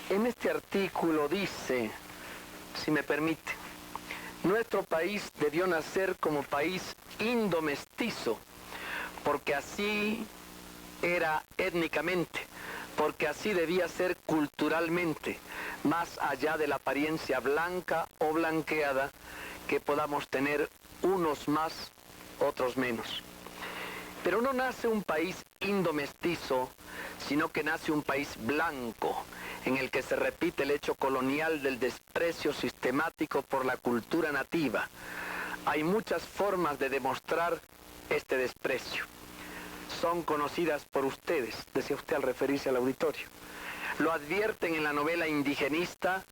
En este artículo dice, si me permite, nuestro país debió nacer como país indomestizo, porque así era étnicamente, porque así debía ser culturalmente, más allá de la apariencia blanca o blanqueada que podamos tener unos más, otros menos. Pero no nace un país indomestizo, sino que nace un país blanco, en el que se repite el hecho colonial del desprecio sistemático por la cultura nativa. Hay muchas formas de demostrar este desprecio. Son conocidas por ustedes, decía usted al referirse al auditorio. Lo advierten en la novela indigenista,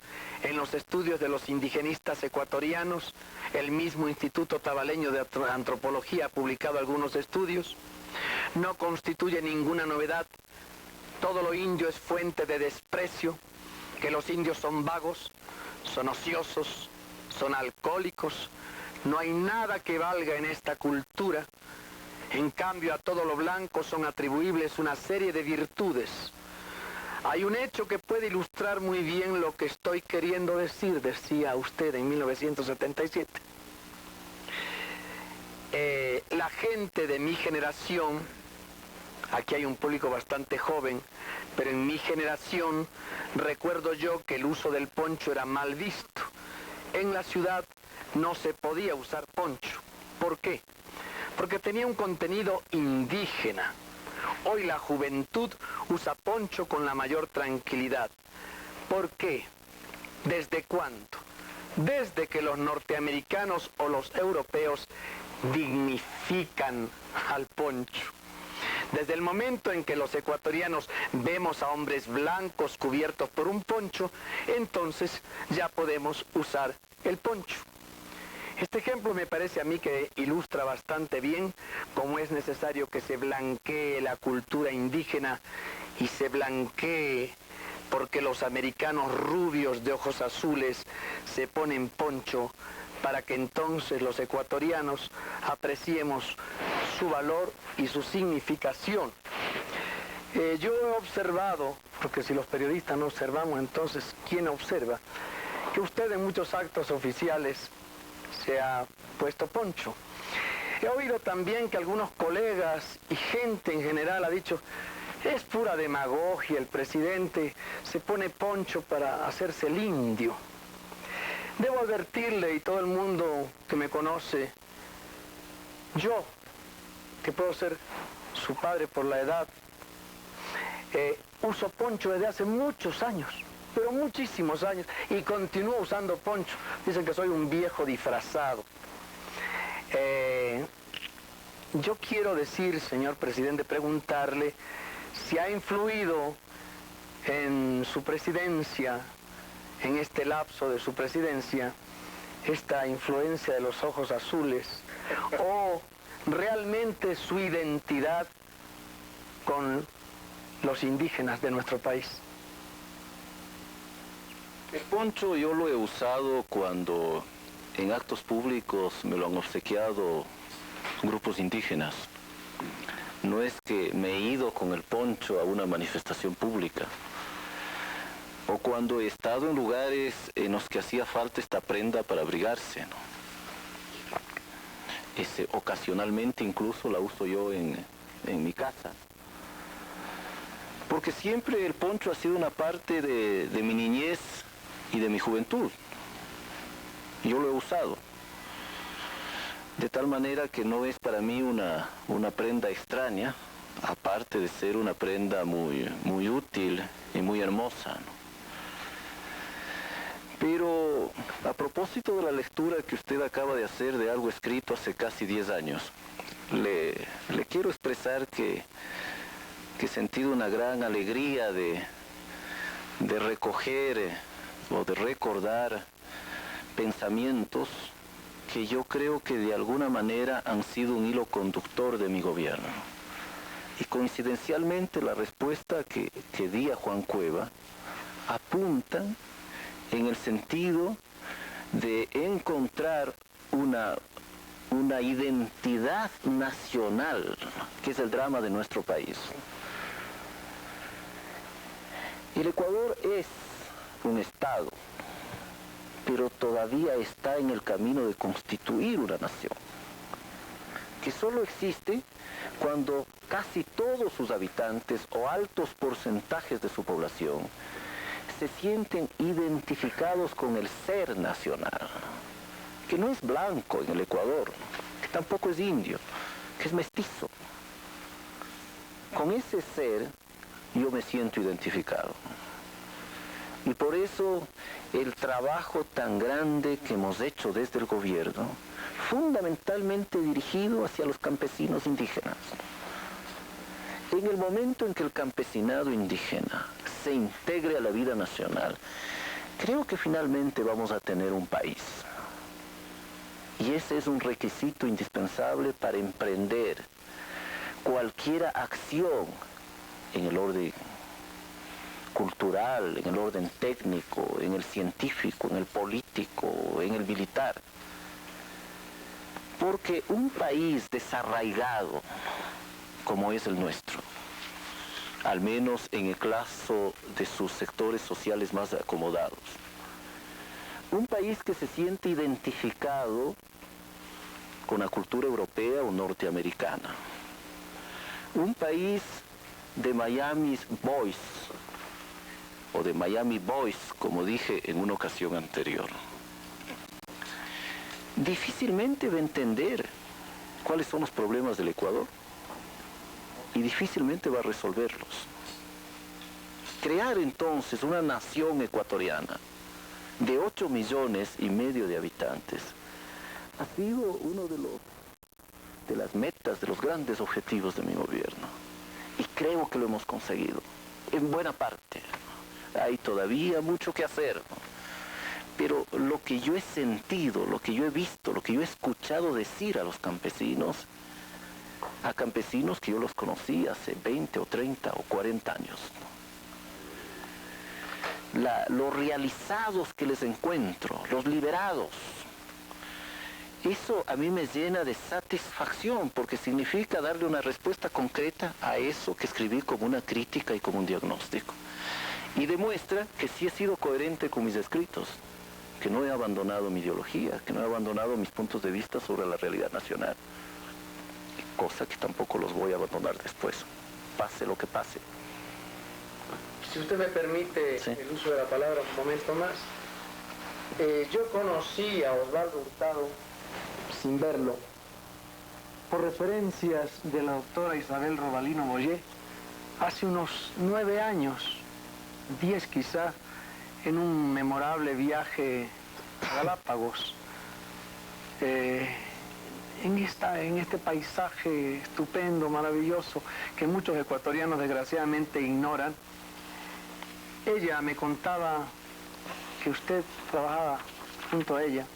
en los estudios de los indigenistas ecuatorianos, el mismo Instituto Tabaleño de Antropología ha publicado algunos estudios. No constituye ninguna novedad. Todo lo indio es fuente de desprecio, que los indios son vagos, son ociosos, son alcohólicos. No hay nada que valga en esta cultura. En cambio, a todo lo blanco son atribuibles una serie de virtudes. Hay un hecho que puede ilustrar muy bien lo que estoy queriendo decir, decía usted en 1977. La gente de mi generación, aquí hay un público bastante joven, pero en mi generación recuerdo yo que el uso del poncho era mal visto. En la ciudad no se podía usar poncho. ¿Por qué? Porque tenía un contenido indígena. Hoy la juventud usa poncho con la mayor tranquilidad. ¿Por qué? ¿Desde cuándo? Desde que los norteamericanos o los europeos dignifican al poncho. Desde el momento en que los ecuatorianos vemos a hombres blancos cubiertos por un poncho, entonces ya podemos usar el poncho. Este ejemplo me parece a mí que ilustra bastante bien cómo es necesario que se blanquee la cultura indígena y se blanquee porque los americanos rubios de ojos azules se ponen poncho para que entonces los ecuatorianos apreciemos su valor y su significación. Yo he observado, porque si los periodistas no observamos, entonces ¿quién observa? Que usted en muchos actos oficiales se ha puesto poncho. He oído también que algunos colegas y gente en general ha dicho, es pura demagogia, el presidente se pone poncho para hacerse el indio. Debo advertirle, y todo el mundo que me conoce, yo, que puedo ser su padre por la edad, uso poncho desde hace muchos años, pero muchísimos años, y continúo usando poncho. Dicen que soy un viejo disfrazado. Yo quiero decir, señor presidente, preguntarle si ha influido en su presidencia, en este lapso de su presidencia, esta influencia de los ojos azules, o realmente su identidad con los indígenas de nuestro país. El poncho yo lo he usado cuando en actos públicos me lo han obsequiado grupos indígenas. No es que me he ido con el poncho a una manifestación pública. O cuando he estado en lugares en los que hacía falta esta prenda para abrigarse, ¿no? Ocasionalmente incluso la uso yo en mi casa. Porque siempre el poncho ha sido una parte de mi niñez y de mi juventud. Yo lo he usado. De tal manera que no es para mí una prenda extraña, aparte de ser una prenda muy, muy útil y muy hermosa, ¿no? Pero a propósito de la lectura que usted acaba de hacer de algo escrito hace casi 10 años, le quiero expresar que he sentido una gran alegría de recoger o de recordar pensamientos que yo creo que de alguna manera han sido un hilo conductor de mi gobierno. Y coincidencialmente la respuesta que di a Juan Cueva apunta en el sentido de encontrar una identidad nacional, que es el drama de nuestro país. El Ecuador es un Estado, pero todavía está en el camino de constituir una nación, que solo existe cuando casi todos sus habitantes o altos porcentajes de su población se sienten identificados con el ser nacional, que no es blanco en el Ecuador, que tampoco es indio, que es mestizo. Con ese ser yo me siento identificado. Y por eso el trabajo tan grande que hemos hecho desde el gobierno, fundamentalmente dirigido hacia los campesinos indígenas. En el momento en que el campesinado indígena se integre a la vida nacional, creo que finalmente vamos a tener un país. Y ese es un requisito indispensable para emprender cualquier acción en el orden cultural, en el orden técnico, en el científico, en el político, en el militar. Porque un país desarraigado como es el nuestro, al menos en el caso de sus sectores sociales más acomodados, un país que se siente identificado con la cultura europea o norteamericana, un país de Miami Boys, o de Miami Boys, como dije en una ocasión anterior, difícilmente va a entender cuáles son los problemas del Ecuador y difícilmente va a resolverlos. Crear entonces una nación ecuatoriana de 8,5 millones de habitantes ha sido uno de las metas, de los grandes objetivos de mi gobierno. Y creo que lo hemos conseguido, en buena parte. Hay todavía mucho que hacer, pero lo que yo he sentido, lo que yo he visto, lo que yo he escuchado decir a los campesinos, a campesinos que yo los conocí hace 20 o 30 o 40 años, los realizados que les encuentro, los liberados, eso a mí me llena de satisfacción, porque significa darle una respuesta concreta a eso que escribí como una crítica y como un diagnóstico. Y demuestra que sí he sido coherente con mis escritos, que no he abandonado mi ideología, que no he abandonado mis puntos de vista sobre la realidad nacional, cosa que tampoco los voy a abandonar después, pase lo que pase. Si usted me permite Sí. el uso de la palabra un momento más, yo conocí a Osvaldo Hurtado sin verlo, por referencias de la doctora Isabel Robalino Boyé, hace unos 9 años, 10 quizá, en un memorable viaje a Galápagos, en este paisaje estupendo, maravilloso, que muchos ecuatorianos desgraciadamente ignoran. Ella me contaba que usted trabajaba junto a ella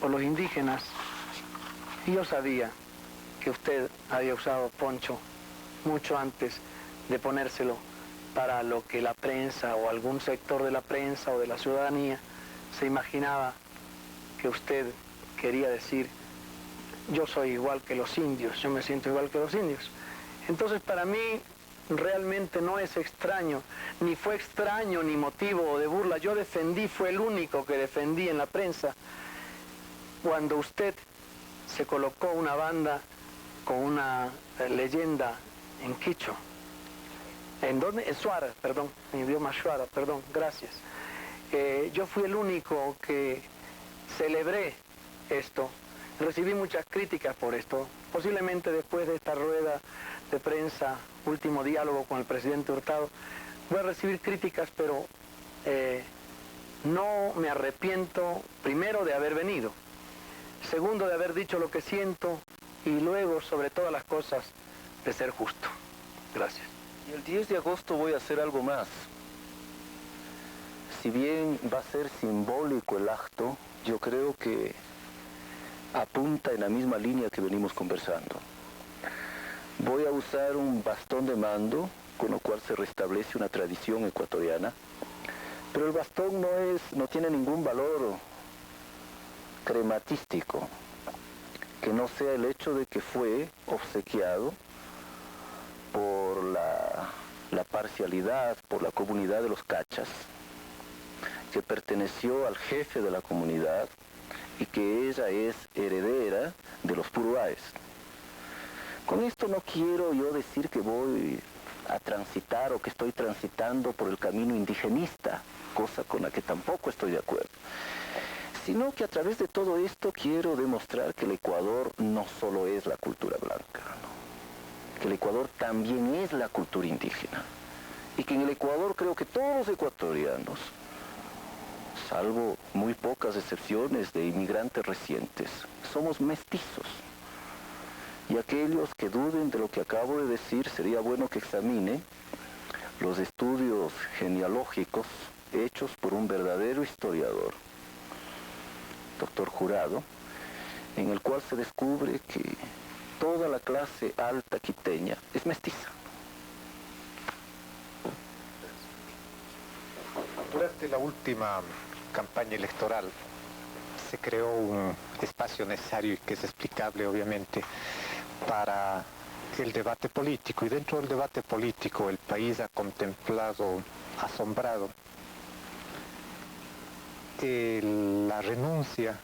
por los indígenas, y yo sabía que usted había usado poncho mucho antes de ponérselo para lo que la prensa o algún sector de la prensa o de la ciudadanía se imaginaba que usted quería decir: yo soy igual que los indios, yo me siento igual que los indios. Entonces, para mí realmente no es extraño, ni fue extraño ni motivo de burla. Yo defendí, fue el único que defendí en la prensa, cuando usted se colocó una banda con una leyenda en quichua. ¿En dónde? En Shuara, perdón, en idioma Shuara, perdón, gracias. Yo fui el único que celebré esto. Recibí muchas críticas por esto. Posiblemente después de esta rueda de prensa, último diálogo con el presidente Hurtado, voy a recibir críticas, pero no me arrepiento, primero, de haber venido, segundo, de haber dicho lo que siento, y luego, sobre todas las cosas, de ser justo. Gracias. Y el 10 de agosto voy a hacer algo más. Si bien va a ser simbólico el acto, yo creo que apunta en la misma línea que venimos conversando. Voy a usar un bastón de mando, con lo cual se restablece una tradición ecuatoriana, pero el bastón no tiene ningún valor crematístico, que no sea el hecho de que fue obsequiado por la parcialidad, por la comunidad de los cachas. que perteneció al jefe de la comunidad y que ella es heredera de los Puruáes. Con esto no quiero yo decir que voy a transitar o que estoy transitando por el camino indigenista, cosa con la que tampoco estoy de acuerdo, sino que a través de todo esto quiero demostrar que el Ecuador no solo es la cultura blanca, ¿no? Que el Ecuador también es la cultura indígena, y que en el Ecuador creo que todos los ecuatorianos, salvo muy pocas excepciones de inmigrantes recientes, somos mestizos. Y aquellos que duden de lo que acabo de decir, sería bueno que examinen los estudios genealógicos hechos por un verdadero historiador, doctor Jurado, en el cual se descubre que toda la clase alta quiteña es mestiza. Durante la última campaña electoral se creó un espacio necesario y que es explicable obviamente para el debate político, y dentro del debate político el país ha contemplado asombrado la renuncia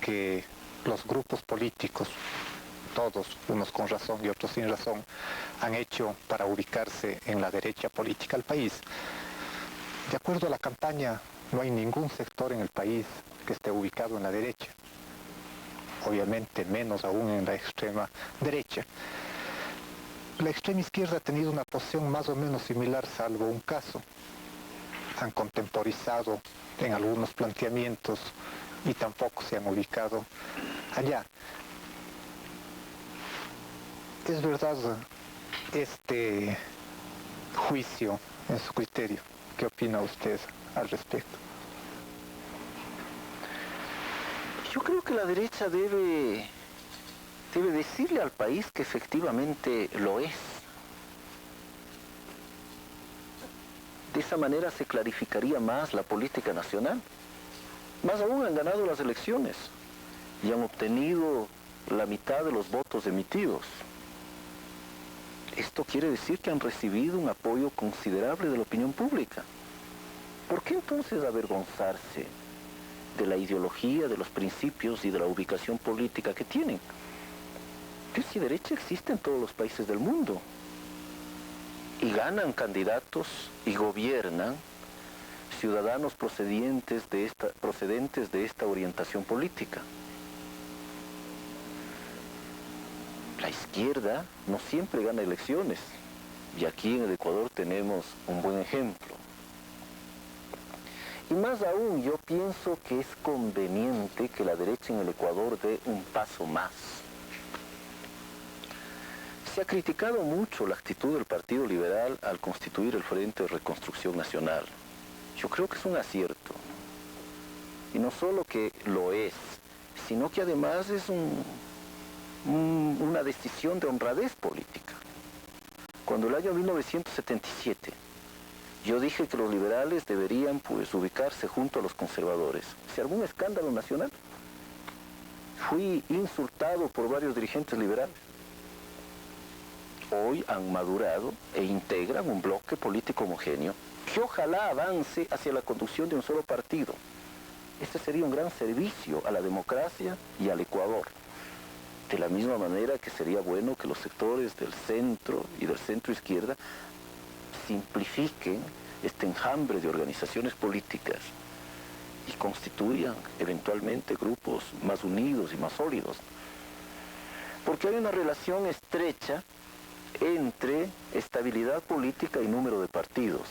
que los grupos políticos, todos, unos con razón y otros sin razón, han hecho para ubicarse en la derecha política del país. De acuerdo a la campaña, no hay ningún sector en el país que esté ubicado en la derecha, obviamente menos aún en la extrema derecha. La extrema izquierda ha tenido una posición más o menos similar, salvo un caso. Han contemporizado en algunos planteamientos y tampoco se han ubicado allá. ¿Es verdad este juicio en su criterio? ¿Qué opina usted al respecto? Yo creo que la derecha debe decirle al país que efectivamente lo es. De esa manera se clarificaría más la política nacional. Más aún han ganado las elecciones y han obtenido la mitad de los votos emitidos. Esto quiere decir que han recibido un apoyo considerable de la opinión pública. ¿Por qué entonces avergonzarse de la ideología, de los principios y de la ubicación política que tienen? Izquierda y derecha existe en todos los países del mundo. Y ganan candidatos y gobiernan ciudadanos procedentes de esta orientación política. La izquierda no siempre gana elecciones, y aquí en el Ecuador tenemos un buen ejemplo. Y más aún, yo pienso que es conveniente que la derecha en el Ecuador dé un paso más. Se ha criticado mucho la actitud del Partido Liberal al constituir el Frente de Reconstrucción Nacional. Yo creo que es un acierto. Y no solo que lo es, sino que además es una decisión de honradez política. Cuando el año 1977 yo dije que los liberales deberían ubicarse junto a los conservadores, se armó un escándalo nacional. Fui insultado por varios dirigentes liberales. Hoy han madurado e integran un bloque político homogéneo que ojalá avance hacia la conducción de un solo partido. Este sería un gran servicio a la democracia y al Ecuador. De la misma manera que sería bueno que los sectores del centro y del centro izquierda simplifiquen este enjambre de organizaciones políticas y constituyan eventualmente grupos más unidos y más sólidos. Porque hay una relación estrecha entre estabilidad política y número de partidos.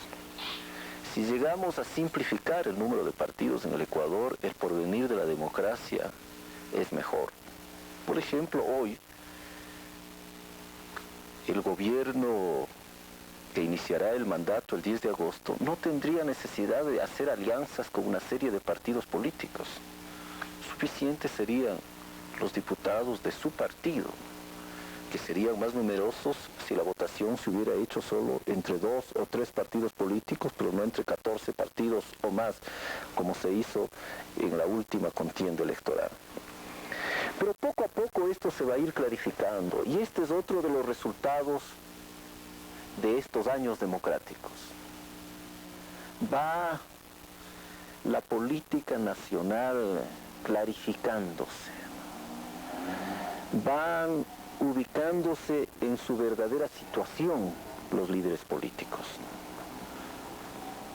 Si llegamos a simplificar el número de partidos en el Ecuador, el porvenir de la democracia es mejor. Por ejemplo, hoy, el gobierno que iniciará el mandato el 10 de agosto no tendría necesidad de hacer alianzas con una serie de partidos políticos. Suficientes serían los diputados de su partido, que serían más numerosos si la votación se hubiera hecho solo entre 2 o 3 partidos políticos, pero no entre 14 partidos o más, como se hizo en la última contienda electoral. Pero poco a poco esto se va a ir clarificando, y este es otro de los resultados de estos años democráticos. Va la política nacional clarificándose, van ubicándose en su verdadera situación los líderes políticos.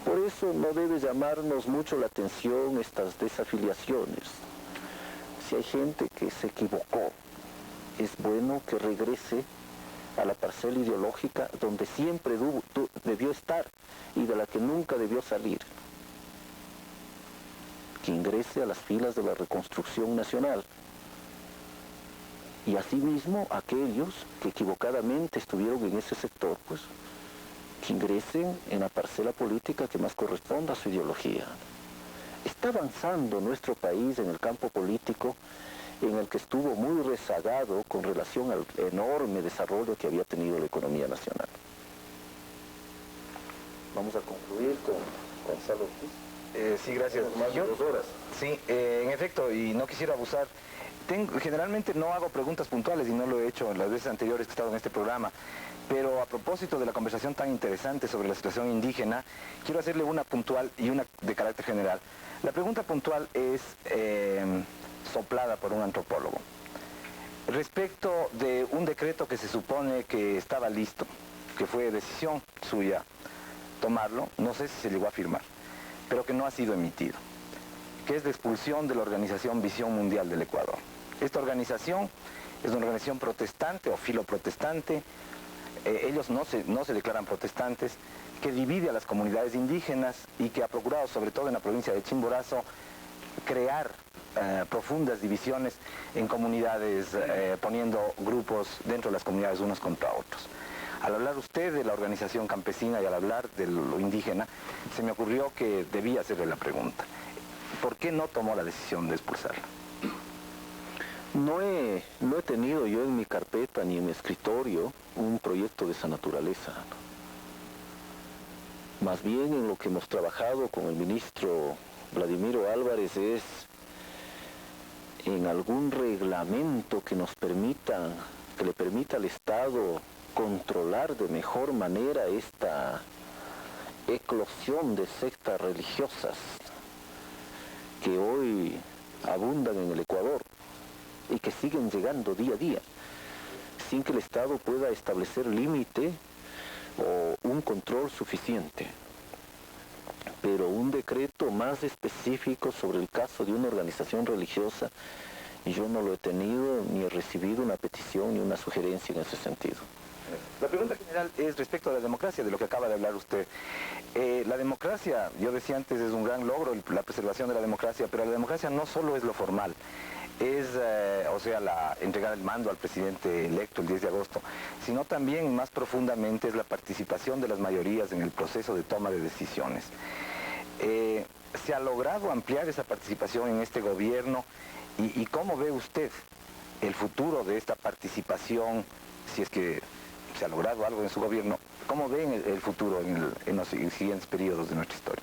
Por eso no debe llamarnos mucho la atención estas desafiliaciones. Si hay gente que se equivocó, es bueno que regrese a la parcela ideológica donde siempre debió estar y de la que nunca debió salir. Que ingrese a las filas de la reconstrucción nacional. Y asimismo aquellos que equivocadamente estuvieron en ese sector, pues, que ingresen en la parcela política que más corresponda a su ideología. Está avanzando nuestro país en el campo político en el que estuvo muy rezagado con relación al enorme desarrollo que había tenido la economía nacional. Vamos a concluir con Gonzalo Ortiz. Sí, gracias. Más de 2 horas. Sí, en efecto, y no quisiera abusar. Generalmente no hago preguntas puntuales y no lo he hecho en las veces anteriores que he estado en este programa, pero a propósito de la conversación tan interesante sobre la situación indígena, quiero hacerle una puntual y una de carácter general. La pregunta puntual es soplada por un antropólogo. Respecto de un decreto que se supone que estaba listo, que fue decisión suya tomarlo, no sé si se llegó a firmar, pero que no ha sido emitido, que es de expulsión de la organización Visión Mundial del Ecuador. Esta organización es una organización protestante o filoprotestante, ellos no se declaran protestantes, que divide a las comunidades indígenas y que ha procurado, sobre todo en la provincia de Chimborazo, crear profundas divisiones en comunidades, poniendo grupos dentro de las comunidades unos contra otros. Al hablar usted de la organización campesina y al hablar de lo indígena, se me ocurrió que debía hacerle la pregunta. ¿Por qué no tomó la decisión de expulsarla? No he tenido yo en mi carpeta ni en mi escritorio un proyecto de esa naturaleza. Más bien en lo que hemos trabajado con el ministro Vladimiro Álvarez es en algún reglamento que le permita al Estado controlar de mejor manera esta eclosión de sectas religiosas que hoy abundan en el Ecuador y que siguen llegando día a día, sin que el Estado pueda establecer límite o un control suficiente. Pero un decreto más específico sobre el caso de una organización religiosa, yo no lo he tenido, ni he recibido una petición ni una sugerencia en ese sentido. La pregunta general es respecto a la democracia, de lo que acaba de hablar usted. La democracia, yo decía antes, es un gran logro, la preservación de la democracia, pero la democracia no solo es lo formal, es, entregar el mando al presidente electo el 10 de agosto, sino también más profundamente es la participación de las mayorías en el proceso de toma de decisiones. ¿Se ha logrado ampliar esa participación en este gobierno? ¿Y cómo ve usted el futuro de esta participación, si es que se ha logrado algo en su gobierno? ¿Cómo ven el futuro en los siguientes periodos de nuestra historia?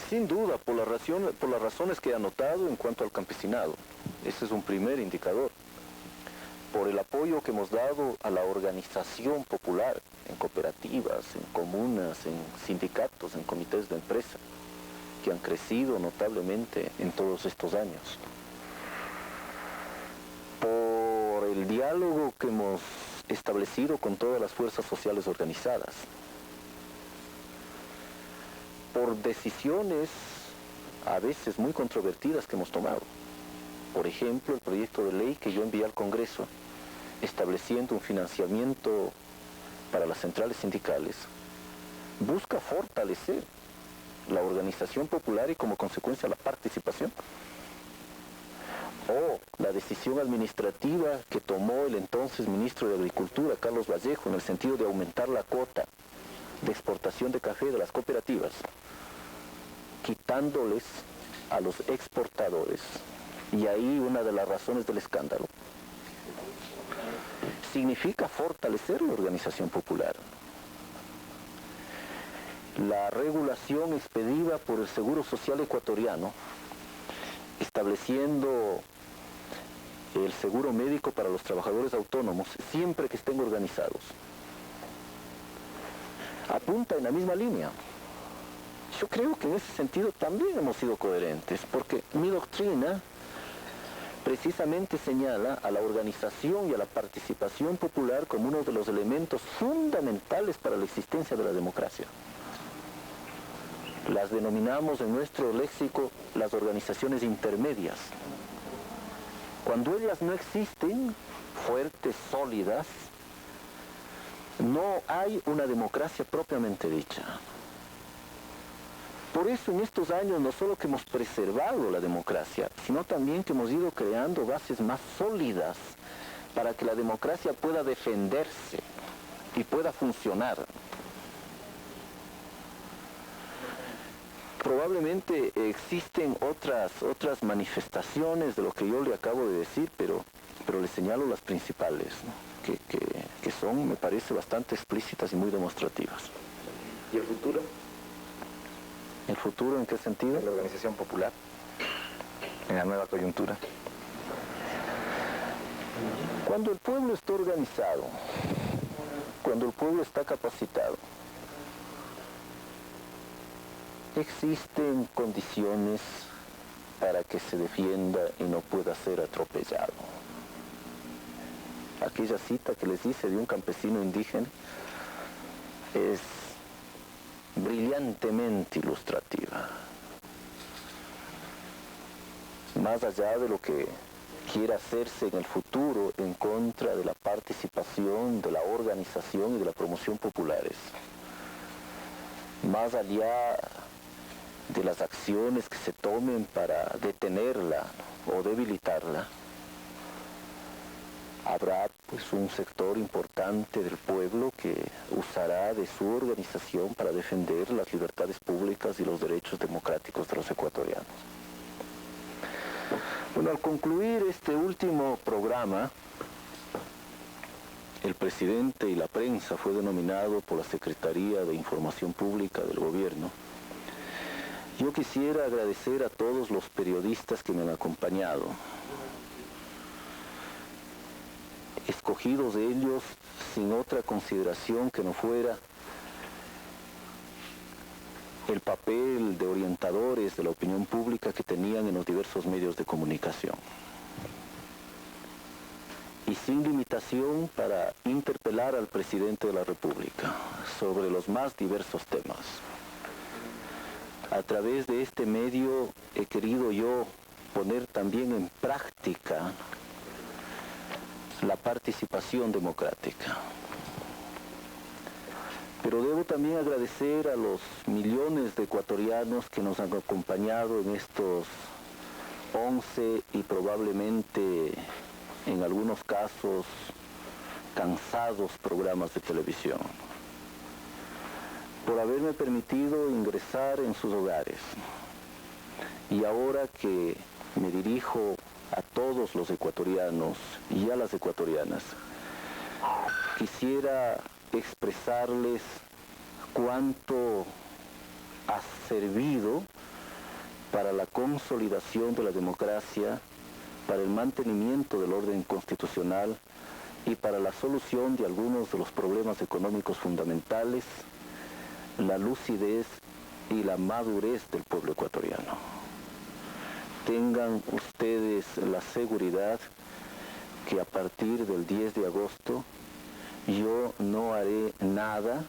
Sin duda, por las razones que he anotado en cuanto al campesinado. Ese es un primer indicador. Por el apoyo que hemos dado a la organización popular, en cooperativas, en comunas, en sindicatos, en comités de empresa, que han crecido notablemente en todos estos años. Por el diálogo que hemos establecido con todas las fuerzas sociales organizadas. Por decisiones a veces muy controvertidas que hemos tomado. Por ejemplo, el proyecto de ley que yo envié al Congreso, estableciendo un financiamiento para las centrales sindicales, busca fortalecer la organización popular y como consecuencia la participación. O la decisión administrativa que tomó el entonces ministro de Agricultura, Carlos Vallejo, en el sentido de aumentar la cuota de exportación de café de las cooperativas, quitándoles a los exportadores, y ahí una de las razones del escándalo, significa fortalecer la organización popular. La regulación expedida por el Seguro Social ecuatoriano, estableciendo el seguro médico para los trabajadores autónomos, siempre que estén organizados, apunta en la misma línea. yo creo que en ese sentido también hemos sido coherentes, porque mi doctrina precisamente señala a la organización y a la participación popular como uno de los elementos fundamentales para la existencia de la democracia. Las denominamos en nuestro léxico las organizaciones intermedias. Cuando ellas no existen, fuertes, sólidas, no hay una democracia propiamente dicha. Por eso en estos años no solo que hemos preservado la democracia, sino también que hemos ido creando bases más sólidas para que la democracia pueda defenderse y pueda funcionar. Probablemente existen otras manifestaciones de lo que yo le acabo de decir, pero le señalo las principales, ¿no? que son, me parece, bastante explícitas y muy demostrativas. ¿Y el futuro? ¿El futuro en qué sentido? La organización popular, en la nueva coyuntura. Cuando el pueblo está organizado, cuando el pueblo está capacitado, existen condiciones para que se defienda y no pueda ser atropellado. Aquella cita que les hice de un campesino indígena es brillantemente ilustrativa. Más allá de lo que quiera hacerse en el futuro en contra de la participación, de la organización y de la promoción populares, más allá de las acciones que se tomen para detenerla o debilitarla, habrá pues un sector importante del pueblo que usará de su organización para defender las libertades públicas y los derechos democráticos de los ecuatorianos. Bueno, al concluir este último programa, el presidente y la prensa fue denominado por la Secretaría de Información Pública del Gobierno. Yo quisiera agradecer a todos los periodistas que me han acompañado, escogidos de ellos sin otra consideración que no fuera el papel de orientadores de la opinión pública que tenían en los diversos medios de comunicación. Y sin limitación para interpelar al presidente de la República sobre los más diversos temas. A través de este medio he querido yo poner también en práctica la participación democrática. Pero debo también agradecer a los millones de ecuatorianos que nos han acompañado en estos 11 y probablemente en algunos casos cansados programas de televisión, por haberme permitido ingresar en sus hogares. Y ahora que me dirijo a todos los ecuatorianos y a las ecuatorianas, quisiera expresarles cuánto ha servido para la consolidación de la democracia, para el mantenimiento del orden constitucional y para la solución de algunos de los problemas económicos fundamentales, la lucidez y la madurez del pueblo ecuatoriano. Tengan ustedes la seguridad que a partir del 10 de agosto yo no haré nada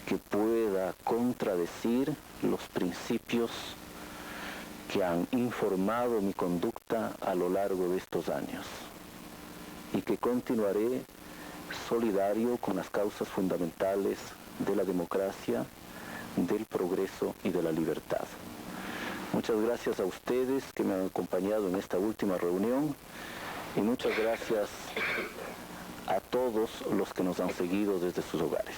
que pueda contradecir los principios que han informado mi conducta a lo largo de estos años y que continuaré solidario con las causas fundamentales de la democracia, del progreso y de la libertad. Muchas gracias a ustedes que me han acompañado en esta última reunión y muchas gracias a todos los que nos han seguido desde sus hogares.